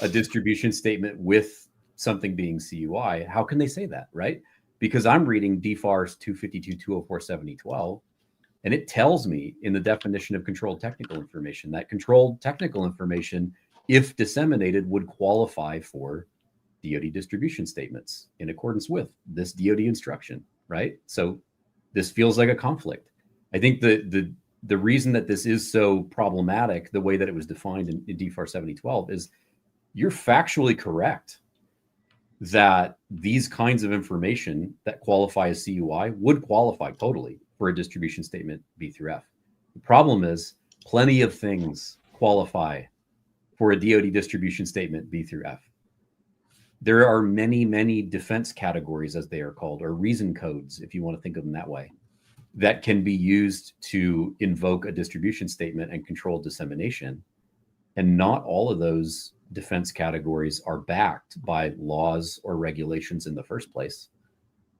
a distribution statement with something being CUI, how can they say that, right? Because I'm reading DFARS 252.204.7012, and it tells me in the definition of controlled technical information that controlled technical information, if disseminated, would qualify for DoD distribution statements in accordance with this DoD instruction, right? So this feels like a conflict. I think the reason that this is so problematic, the way that it was defined in DFARS 7012, is you're factually correct that these kinds of information that qualify as CUI would qualify totally for a distribution statement B through F. The problem is plenty of things qualify for a DoD distribution statement B through F. There are many, many defense categories, as they are called, or reason codes, if you want to think of them that way, that can be used to invoke a distribution statement and control dissemination. And not all of those defense categories are backed by laws or regulations in the first place.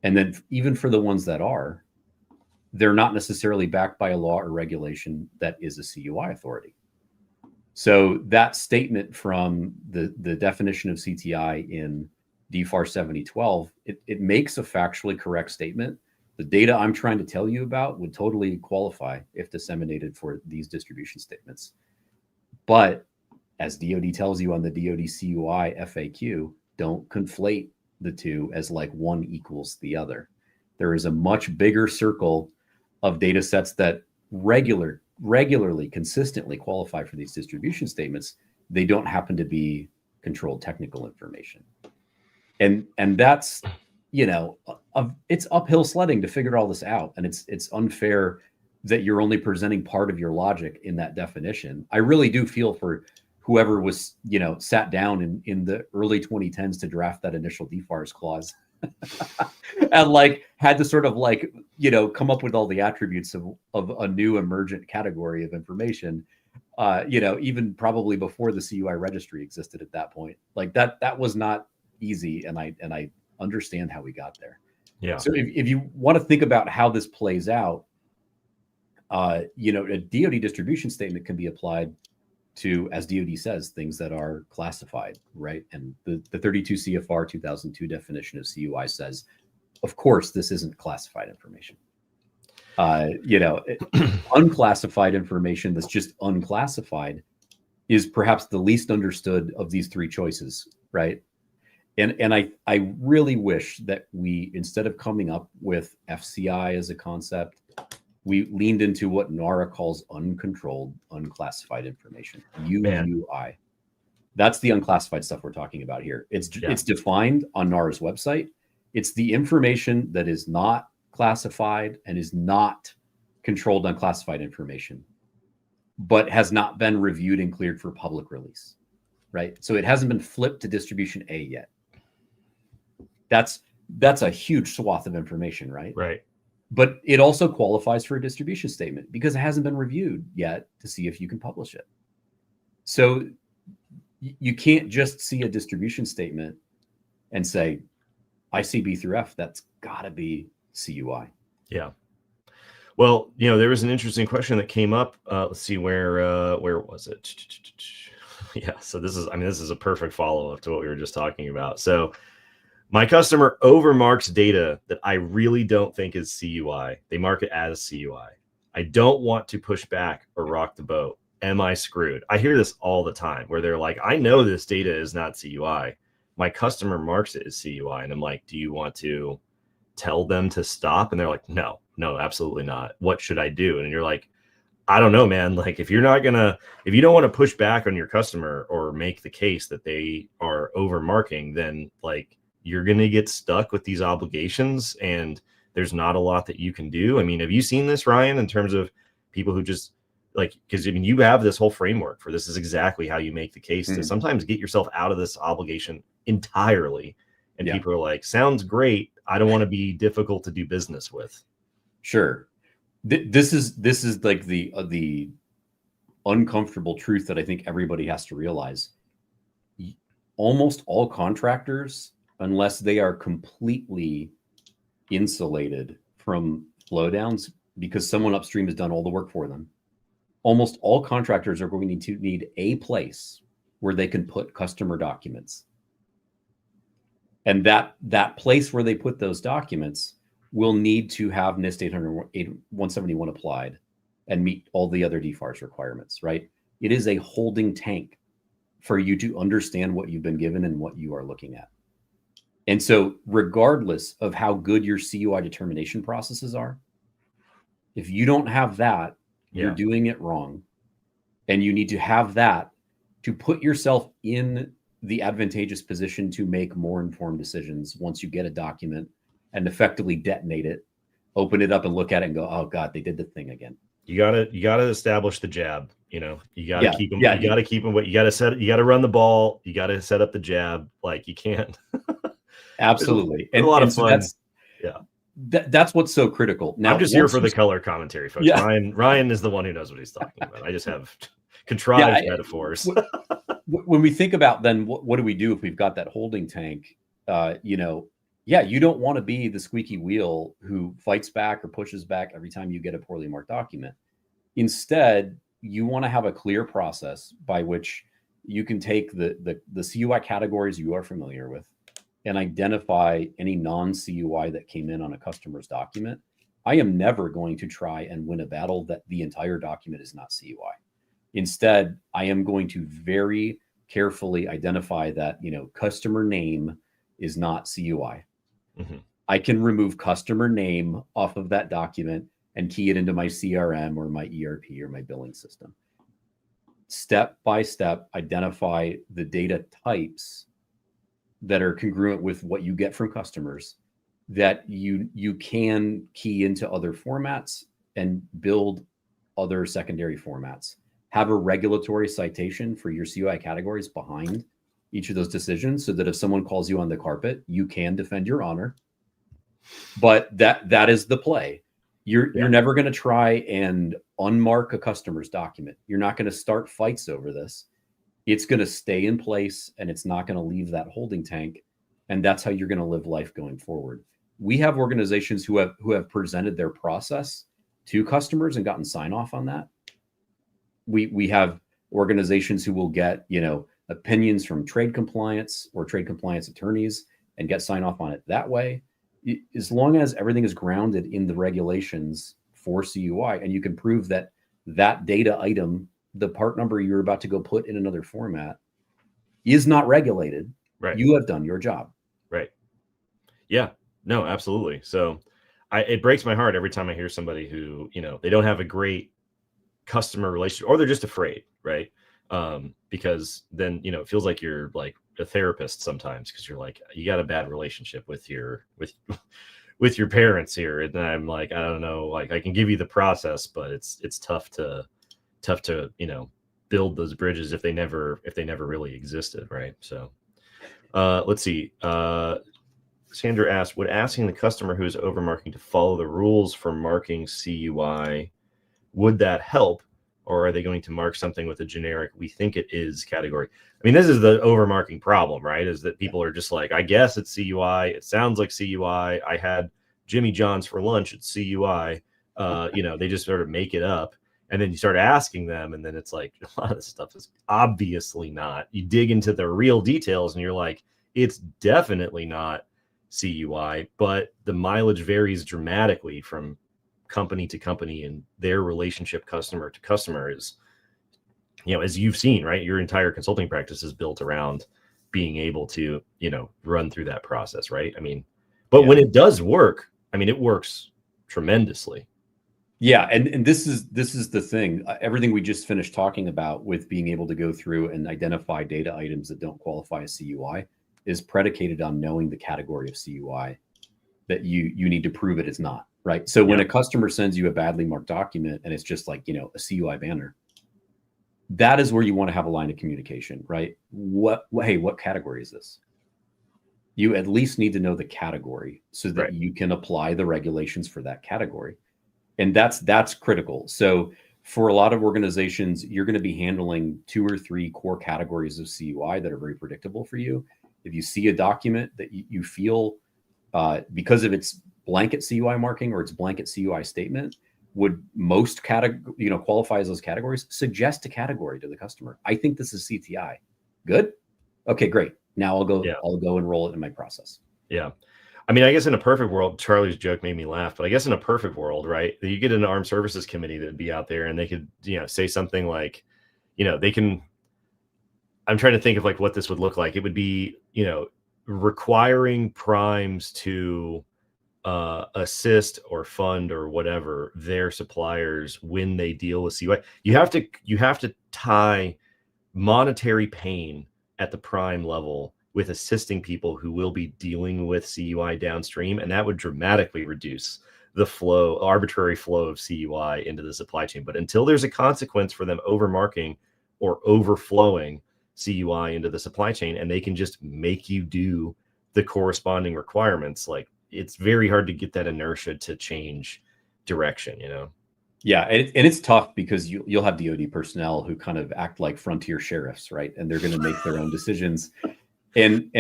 And then even for the ones that are, they're not necessarily backed by a law or regulation that is a CUI authority. So that statement from the definition of CTI in DFARS 7012, it makes a factually correct statement. The data I'm trying to tell you about would totally qualify if disseminated for these distribution statements. But as DoD tells you on the DoD CUI FAQ, don't conflate the two as like one equals the other. There is a much bigger circle of data sets that regularly, consistently qualify for these distribution statements. They don't happen to be controlled technical information. And that's, it's uphill sledding to figure all this out. And it's unfair that you're only presenting part of your logic in that definition. I really do feel for whoever was, sat down in the early 2010s to draft that initial DFARS clause and had to sort of come up with all the attributes of a new emergent category of information, even probably before the CUI registry existed at that point. That was not easy. And I understand how we got there. Yeah. So if you want to think about how this plays out, a DoD distribution statement can be applied to, as DoD says, things that are classified, right? And the 32 CFR 2002 definition of CUI says, of course, this isn't classified information. Unclassified information that's just unclassified is perhaps the least understood of these three choices, right? And I really wish that we, instead of coming up with FCI as a concept, we leaned into what NARA calls uncontrolled, unclassified information, UUI. That's the unclassified stuff we're talking about here. It's defined on NARA's website. It's the information that is not classified and is not controlled unclassified information, but has not been reviewed and cleared for public release, right? So it hasn't been flipped to distribution A yet. That's a huge swath of information, right? Right. But it also qualifies for a distribution statement because it hasn't been reviewed yet to see if you can publish it. So you can't just see a distribution statement and say, ICB through F, that's got to be CUI. Yeah. Well, there was an interesting question that came up. Let's see, where was it? Yeah. So this is a perfect follow-up to what we were just talking about. So my customer overmarks data that I really don't think is CUI. They mark it as CUI. I don't want to push back or rock the boat. Am I screwed? I hear this all the time where they're like, I know this data is not CUI. My customer marks it as CUI. And I'm like, do you want to tell them to stop? And they're like, no, absolutely not. What should I do? And you're like, I don't know, man. Like, if you don't want to push back on your customer or make the case that they are overmarking, then like, you're going to get stuck with these obligations and there's not a lot that you can do. I mean, have you seen this, Ryan, in terms of people who just like, because you have this whole framework for this is exactly how you make the case to sometimes get yourself out of this obligation entirely. And people are like, sounds great. I don't want to be difficult to do business with. Sure. This is like the uncomfortable truth that I think everybody has to realize. Almost all contractors, unless they are completely insulated from flowdowns because someone upstream has done all the work for them, almost all contractors are going to need a place where they can put customer documents. And that place where they put those documents will need to have NIST 171 applied and meet all the other DFARS requirements, right? It is a holding tank for you to understand what you've been given and what you are looking at. And so regardless of how good your CUI determination processes are, if you don't have that, you're doing it wrong. And you need to have that to put yourself in the advantageous position to make more informed decisions once you get a document and effectively detonate it, open it up and look at it and go, oh God, they did the thing again. You gotta establish the jab. You gotta keep them. You gotta keep them. You gotta run the ball. You gotta set up the jab. Like you can't. Absolutely. And a lot of fun. That's what's so critical. Now, I'm just here for the color commentary, folks. Ryan is the one who knows what he's talking about. I just have contrived metaphors. When we think about then what do we do if we've got that holding tank? You don't want to be the squeaky wheel who fights back or pushes back every time you get a poorly marked document. Instead, you want to have a clear process by which you can take the CUI categories you are familiar with and identify any non-CUI that came in on a customer's document. I am never going to try and win a battle that the entire document is not CUI. Instead, I am going to very carefully identify that, customer name is not CUI. Mm-hmm. I can remove customer name off of that document and key it into my CRM or my ERP or my billing system. Step by step, identify the data types that are congruent with what you get from customers that you can key into other formats and build other secondary formats. Have a regulatory citation for your CUI categories behind each of those decisions so that if someone calls you on the carpet, you can defend your honor. But that is the play. You're never going to try and unmark a customer's document. You're not going to start fights over this. It's going to stay in place and it's not going to leave that holding tank. And that's how you're going to live life going forward. We have organizations who have presented their process to customers and gotten sign off on that. We have organizations who will get, opinions from trade compliance or trade compliance attorneys and get sign off on it that way. As long as everything is grounded in the regulations for CUI, and you can prove that that data item, the part number you're about to go put in another format, is not regulated, right, you have done your job. Right. Yeah, no, absolutely. So it breaks my heart every time I hear somebody who, they don't have a great customer relationship, or they're just afraid, right? Because then, it feels like you're like a therapist sometimes, because you're like, you got a bad relationship with your parents here. And I'm like, I don't know, like I can give you the process, but it's tough to, build those bridges if they never really existed. Right. So let's see. Sandra asked, would asking the customer who is overmarking to follow the rules for marking CUI, would that help? Or are they going to mark something with a generic, we think it is category? I mean, this is the overmarking problem, right? Is that people are just like, I guess it's CUI. It sounds like CUI. I had Jimmy John's for lunch at CUI. They just sort of make it up. And then you start asking them, and then it's like, a lot of this stuff is obviously not. You dig into the real details, and you're like, it's definitely not CUI, but the mileage varies dramatically from company to company, and their relationship customer to customer is, as you've seen, right? Your entire consulting practice is built around being able to, run through that process, right? I mean, but when it does work, I mean, it works tremendously. Yeah, and this is the thing. Everything we just finished talking about with being able to go through and identify data items that don't qualify as CUI is predicated on knowing the category of CUI that you need to prove it is not, right? So when a customer sends you a badly marked document and it's just like, a CUI banner, that is where you want to have a line of communication, right? Hey, what category is this? You at least need to know the category so that you can apply the regulations for that category. And that's critical. So for a lot of organizations, you're going to be handling 2 or 3 core categories of CUI that are very predictable for you. If you see a document that you feel, because of its blanket CUI marking or its blanket CUI statement, would most qualify as those categories, suggest a category to the customer. I think this is CTI. Good. Okay, great. Now I'll go enroll it in my process. Yeah. I mean, I guess in a perfect world, Charlie's joke made me laugh, but I guess in a perfect world, right, you get an armed services committee that'd be out there and they could, say something like, they can, I'm trying to think of like what this would look like. It would be, requiring primes to assist or fund or whatever their suppliers when they deal with CUI. You have to tie monetary pain at the prime level with assisting people who will be dealing with CUI downstream, and that would dramatically reduce the arbitrary flow of CUI into the supply chain. But until there's a consequence for them overmarking or overflowing CUI into the supply chain, and they can just make you do the corresponding requirements, like it's very hard to get that inertia to change direction, Yeah, and it's tough because you'll have DoD personnel who kind of act like frontier sheriffs, right? And they're going to make their own decisions. And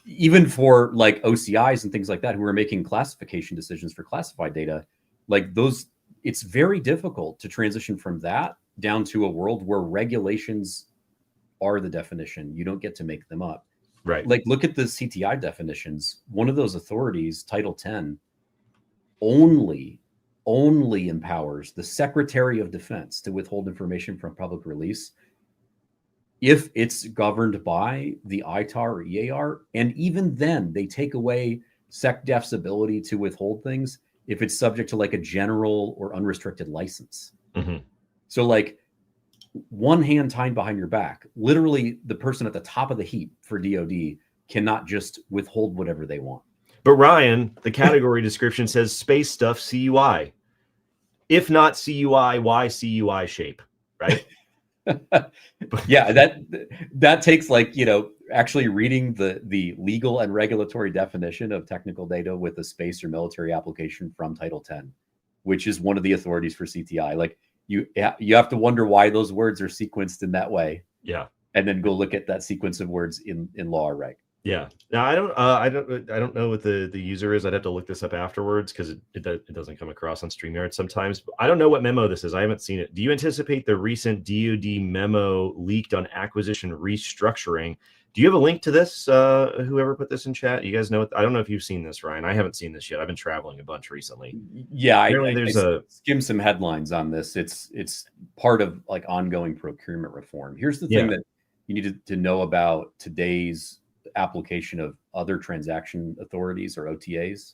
even for like OCIs and things like that, who are making classification decisions for classified data, like those, it's very difficult to transition from that down to a world where regulations are the definition. You don't get to make them up. Right. Like look at the CTI definitions. One of those authorities, Title 10, only empowers the Secretary of Defense to withhold information from public release if it's governed by the ITAR or EAR. And even then, they take away SecDef's ability to withhold things if it's subject to like a general or unrestricted license. Mm-hmm. So like one hand tied behind your back, literally the person at the top of the heap for DoD cannot just withhold whatever they want. But Ryan, the category description says space stuff CUI. If not CUI, why CUI shape, right? Yeah, that takes like, actually reading the legal and regulatory definition of technical data with a space or military application from Title 10, which is one of the authorities for CTI. Like you have to wonder why those words are sequenced in that way. Yeah. And then go look at that sequence of words in law or reg. Yeah. No, I don't know what the user is. I'd have to look this up afterwards because it doesn't come across on StreamYard sometimes. I don't know what memo this is. I haven't seen it. Do you anticipate the recent DoD memo leaked on acquisition restructuring? Do you have a link to this? Whoever put this in chat, you guys know it. I don't know if you've seen this, Ryan. I haven't seen this yet. I've been traveling a bunch recently. Yeah, Apparently I skimmed some headlines on this. It's part of like ongoing procurement reform. Here's the thing that you need to know about today's application of other transaction authorities or OTAs.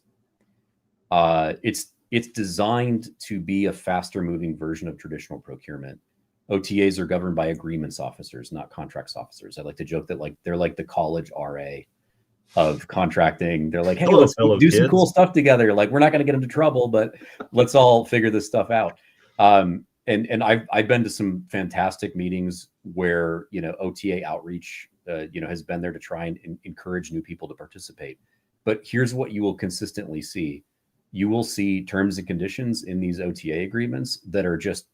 It's designed to be a faster moving version of traditional procurement. OTAs are governed by agreements officers, not contracts officers. I like to joke that like they're like the college RA of contracting. They're like, hey, let's do some cool stuff together. Like, we're not going to get into trouble, but let's all figure this stuff out. And I've been to some fantastic meetings where, you know, OTA outreach, you know, has been there to try and encourage new people to participate. But here's what you will consistently see. You will see terms and conditions in these OTA agreements that are just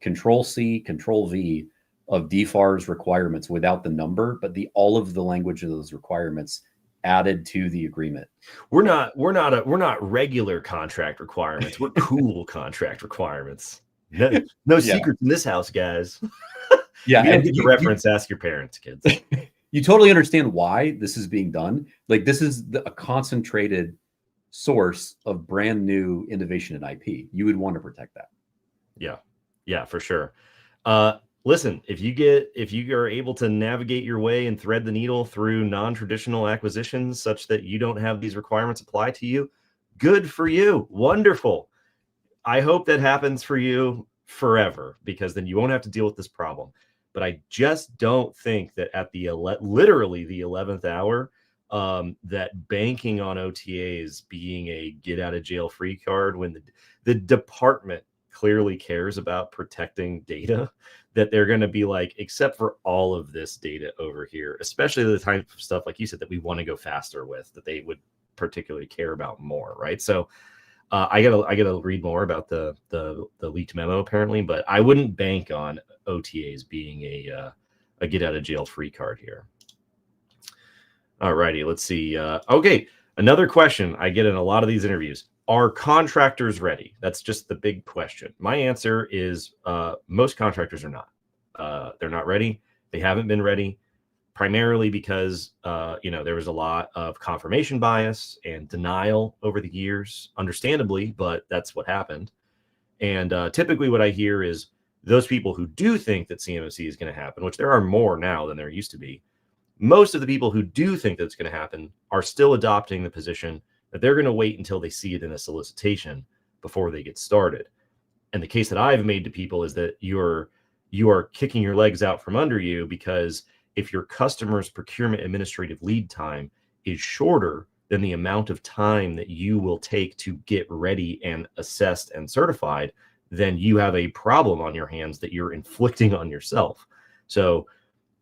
Control-C, Control-V of DFARS requirements without the number, but all of the language of those requirements added to the agreement. We're not regular contract requirements. We're cool contract requirements. No secrets in this house, guys. Yeah, if you don't get the reference, ask your parents, kids. You totally understand why this is being done. Like, this is a concentrated source of brand new innovation in IP. You would want to protect that. Yeah, for sure. Listen, if you are able to navigate your way and thread the needle through non-traditional acquisitions such that you don't have these requirements apply to you, good for you. Wonderful. I hope that happens for you forever, because then you won't have to deal with this problem. But I just don't think that at the literally the 11th hour, that banking on OTAs being a get out of jail free card, when the department clearly cares about protecting data, that they're going to be like, except for all of this data over here, especially the type of stuff, like you said, that we want to go faster with, that they would particularly care about more, right? So I gotta read more about the leaked memo apparently, but I wouldn't bank on OTAs being a get out of jail free card here. All righty, let's see. Okay, another question I get in a lot of these interviews: are contractors ready? That's just the big question. My answer is most contractors are not. They're not ready. They haven't been ready, primarily because there was a lot of confirmation bias and denial over the years, understandably, but that's what happened. And typically what I hear is those people who do think that CMMC is going to happen, which there are more now than there used to be, most of the people who do think that it's going to happen are still adopting the position that they're going to wait until they see it in a solicitation before they get started. And the case that I've made to people is that you are kicking your legs out from under you, because if your customer's procurement administrative lead time is shorter than the amount of time that you will take to get ready and assessed and certified, then you have a problem on your hands that you're inflicting on yourself. So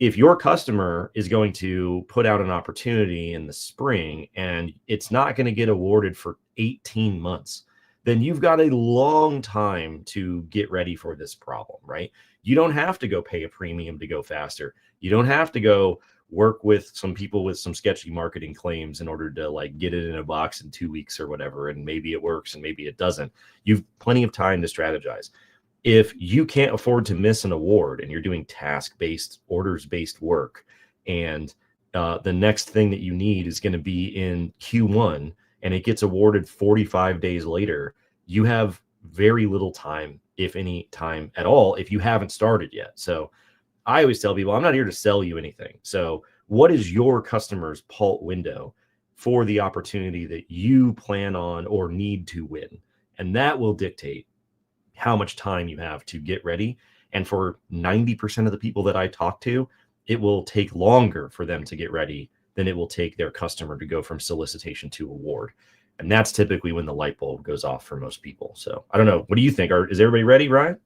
if your customer is going to put out an opportunity in the spring and it's not going to get awarded for 18 months, then you've got a long time to get ready for this problem, right? You don't have to go pay a premium to go faster. You don't have to go work with some people with some sketchy marketing claims in order to like get it in a box in 2 weeks or whatever. And maybe it works and maybe it doesn't. You've plenty of time to strategize. If you can't afford to miss an award and you're doing task-based, orders-based work, and the next thing that you need is going to be in Q1 and it gets awarded 45 days later, you have very little time, if any time at all, if you haven't started yet. So I always tell people, I'm not here to sell you anything. So what is your customer's PALT window for the opportunity that you plan on or need to win? And that will dictate how much time you have to get ready. And for 90% of the people that I talk to, it will take longer for them to get ready than it will take their customer to go from solicitation to award. And that's typically when the light bulb goes off for most people. So I don't know. What do you think? Is everybody ready, Ryan?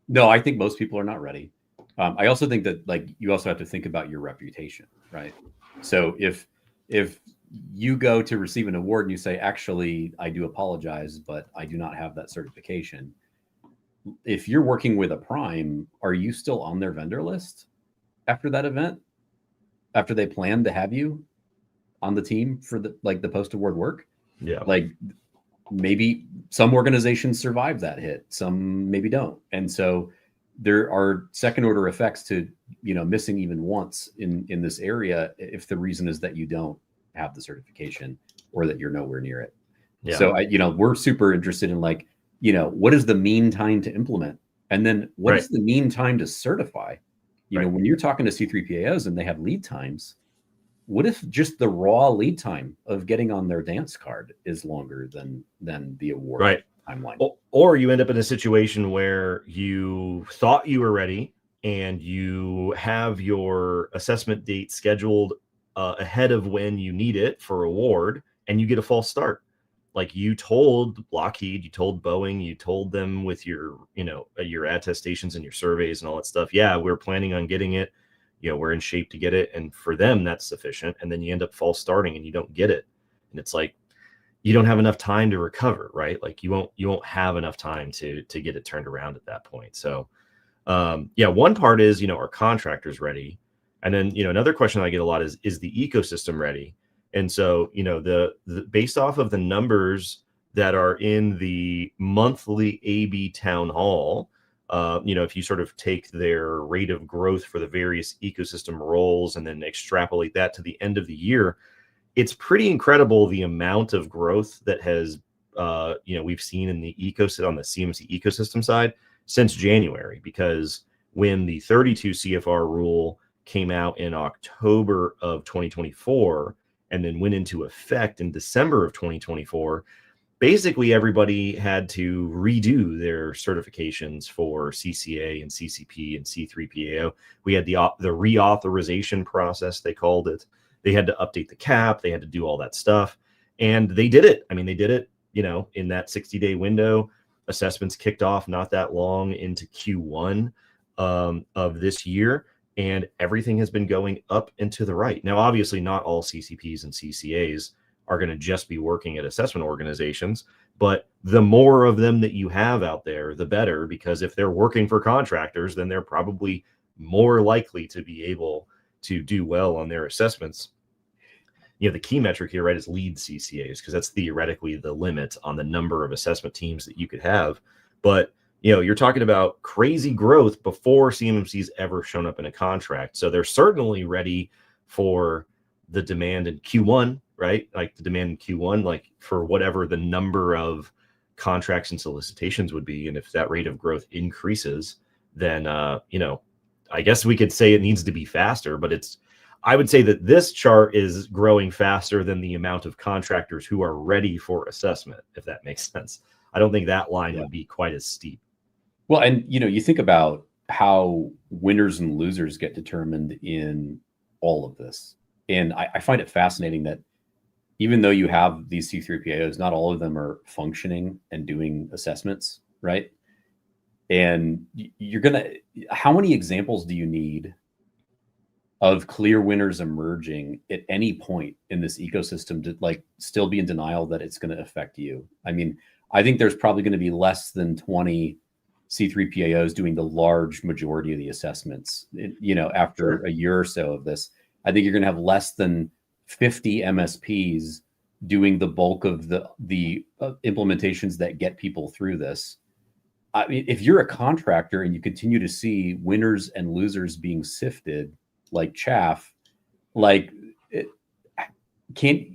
No, I think most people are not ready. I also think that like you also have to think about your reputation, right? So if you go to receive an award and you say, actually, I do apologize, but I do not have that certification. If you're working with a prime, are you still on their vendor list after that event? After they plan to have you? on the team for the post-award work. Yeah. Like maybe some organizations survive that hit, some maybe don't. And so there are second order effects to, missing even once in this area if the reason is that you don't have the certification or that you're nowhere near it. Yeah. So we're super interested in what is the mean time to implement? And then what is the mean time to certify? When you're talking to C3PAOs and they have lead times, what if just the raw lead time of getting on their dance card is longer than the award timeline? Or you end up in a situation where you thought you were ready and you have your assessment date scheduled ahead of when you need it for award, and you get a false start. Like you told Lockheed, you told Boeing, you told them with your, your attestations and your surveys and all that stuff. Yeah, we're planning on getting it. We're in shape to get it. And for them, that's sufficient. And then you end up false starting and you don't get it. And it's like, you don't have enough time to recover, right? Like you won't have enough time to get it turned around at that point. So, one part is, are contractors ready? And then, another question I get a lot is the ecosystem ready? And so, the based off of the numbers that are in the monthly AB town hall, if you sort of take their rate of growth for the various ecosystem roles and then extrapolate that to the end of the year, it's pretty incredible the amount of growth that has, we've seen in the ecosystem on the CMMC ecosystem side since January, because when the 32 CFR rule came out in October of 2024 and then went into effect in December of 2024, basically everybody had to redo their certifications for CCA and CCP and C3PAO. We had the reauthorization process, they called it. They had to update the cap. They had to do all that stuff. And they did it. I mean, they did it, in that 60-day window. Assessments kicked off not that long into Q1 of this year. And everything has been going up and to the right. Now, obviously, not all CCPs and CCAs are going to just be working at assessment organizations. But the more of them that you have out there, the better, because if they're working for contractors, then they're probably more likely to be able to do well on their assessments. The key metric here, right, is lead CCAs, because that's theoretically the limit on the number of assessment teams that you could have. But, you're talking about crazy growth before CMMC's ever shown up in a contract. So they're certainly ready for the demand in Q1, right? Like the demand in Q1, like for whatever the number of contracts and solicitations would be. And if that rate of growth increases, then, I guess we could say it needs to be faster, but I would say that this chart is growing faster than the amount of contractors who are ready for assessment, if that makes sense. I don't think that line would be quite as steep. Well, and, you think about how winners and losers get determined in all of this. And I find it fascinating that even though you have these C3PAOs, not all of them are functioning and doing assessments, right? And how many examples do you need of clear winners emerging at any point in this ecosystem to still be in denial that it's going to affect you? I mean, I think there's probably going to be less than 20 C3PAOs doing the large majority of the assessments, after a year or so of this. I think you're going to have less than 50 MSPs doing the bulk of the implementations that get people through this. I mean, if you're a contractor and you continue to see winners and losers being sifted like chaff, can't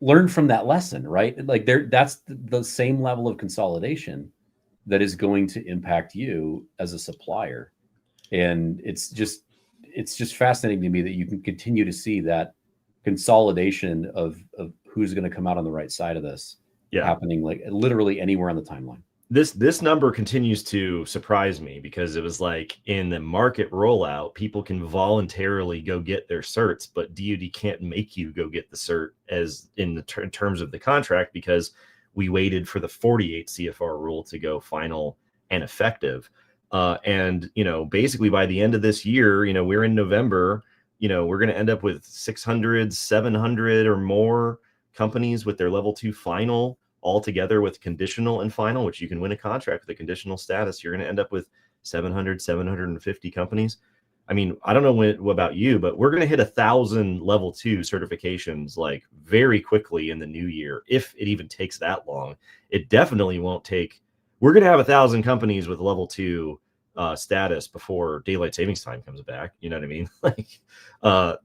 learn from that lesson, right? That's the same level of consolidation that is going to impact you as a supplier. And it's just fascinating to me that you can continue to see that consolidation of who's going to come out on the right side of this happening literally anywhere on the timeline. This number continues to surprise me, because it was like in the market rollout, people can voluntarily go get their certs, but DoD can't make you go get the cert as in the terms of the contract, because we waited for the 48 CFR rule to go final and effective. And, basically by the end of this year, we're in November, we're going to end up with 600, 700 or more companies with their level 2 final, all together with conditional and final, which you can win a contract with a conditional status. You're going to end up with 700, 750 companies. I mean, I don't know what about you, but we're going to hit 1,000 level 2 certifications like very quickly in the new year. If it even takes that long, it definitely won't take. We're going to have 1,000 companies with level 2 status before daylight savings time comes back. You know what I mean? Like,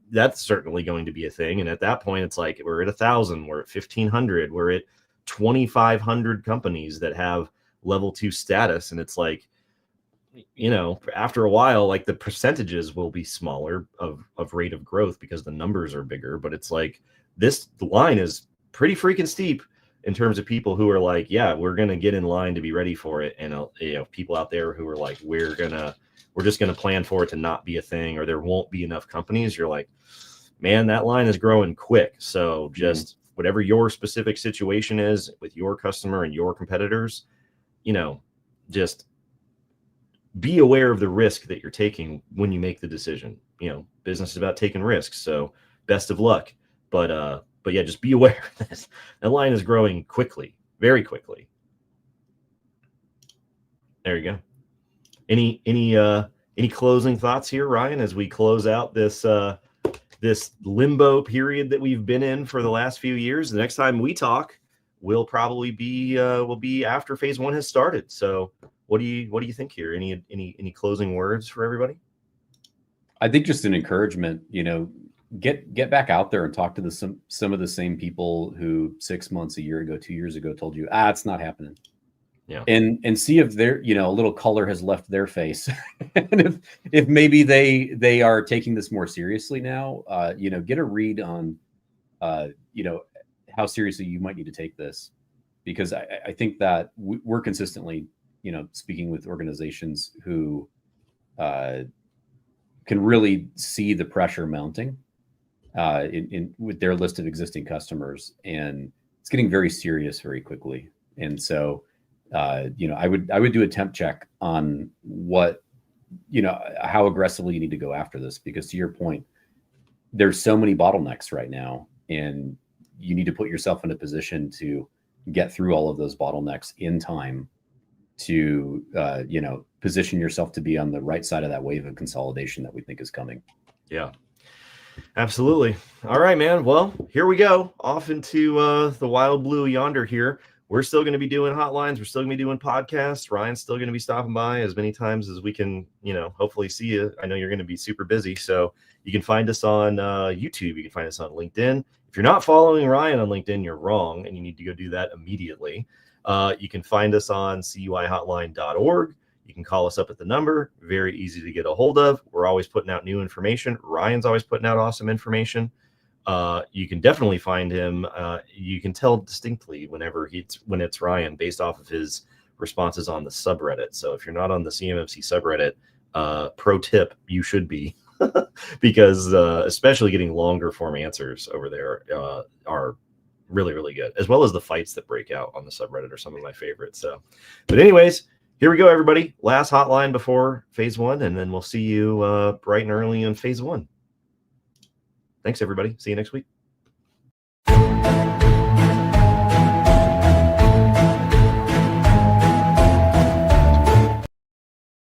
that's certainly going to be a thing. And at that point, it's like we're at 1,000, we're at 1,500, we're at 2,500 companies that have level 2 status, and it's like, you know, after a while, like the percentages will be smaller of rate of growth because the numbers are bigger. But it's like the line is pretty freaking steep in terms of people who are like, yeah, we're going to get in line to be ready for it. And, you know, people out there who are like, we're just going to plan for it to not be a thing, or there won't be enough companies. You're like, man, that line is growing quick. So just whatever your specific situation is with your customer and your competitors, you know, just be aware of the risk that you're taking when you make the decision. You know, business is about taking risks. So best of luck. But yeah, just be aware that that line is growing quickly, very quickly. There you go. Any closing thoughts here, Ryan, as we close out this this limbo period that we've been in for the last few years? The next time we talk will probably be after phase 1 has started. So what do you think here? Any closing words for everybody? I think just an encouragement, you know, get back out there and talk to some of the same people who 6 months, a year ago, 2 years ago told you, it's not happening. Yeah. And see if they're, you know, a little color has left their face. And if maybe they are taking this more seriously now, you know, get a read on, you know, how seriously you might need to take this, because I think that we're consistently, you know, speaking with organizations who can really see the pressure mounting in with their list of existing customers, and it's getting very serious very quickly. And so, you know, I would do a temp check on what, you know, how aggressively you need to go after this, because to your point, there's so many bottlenecks right now, and you need to put yourself in a position to get through all of those bottlenecks in time to, you know, position yourself to be on the right side of that wave of consolidation that we think is coming. Yeah, absolutely. All right, man. Well, here we go off into the wild blue yonder here. We're still going to be doing hotlines. We're still going to be doing podcasts. Ryan's still going to be stopping by as many times as we can, you know, hopefully see you. I know you're going to be super busy. So you can find us on YouTube. You can find us on LinkedIn. If you're not following Ryan on LinkedIn, you're wrong, and you need to go do that immediately. You can find us on CUIHotline.org. You can call us up at the number. Very easy to get a hold of. We're always putting out new information. Ryan's always putting out awesome information. You can definitely find him. You can tell distinctly when it's Ryan based off of his responses on the subreddit. So if you're not on the CMMC subreddit, pro tip, you should be, because especially getting longer form answers over there are really, really good, as well as the fights that break out on the subreddit are some of my favorites. So, but anyways, here we go, everybody. Last hotline before phase 1, and then we'll see you bright and early in phase 1. Thanks, everybody. See you next week.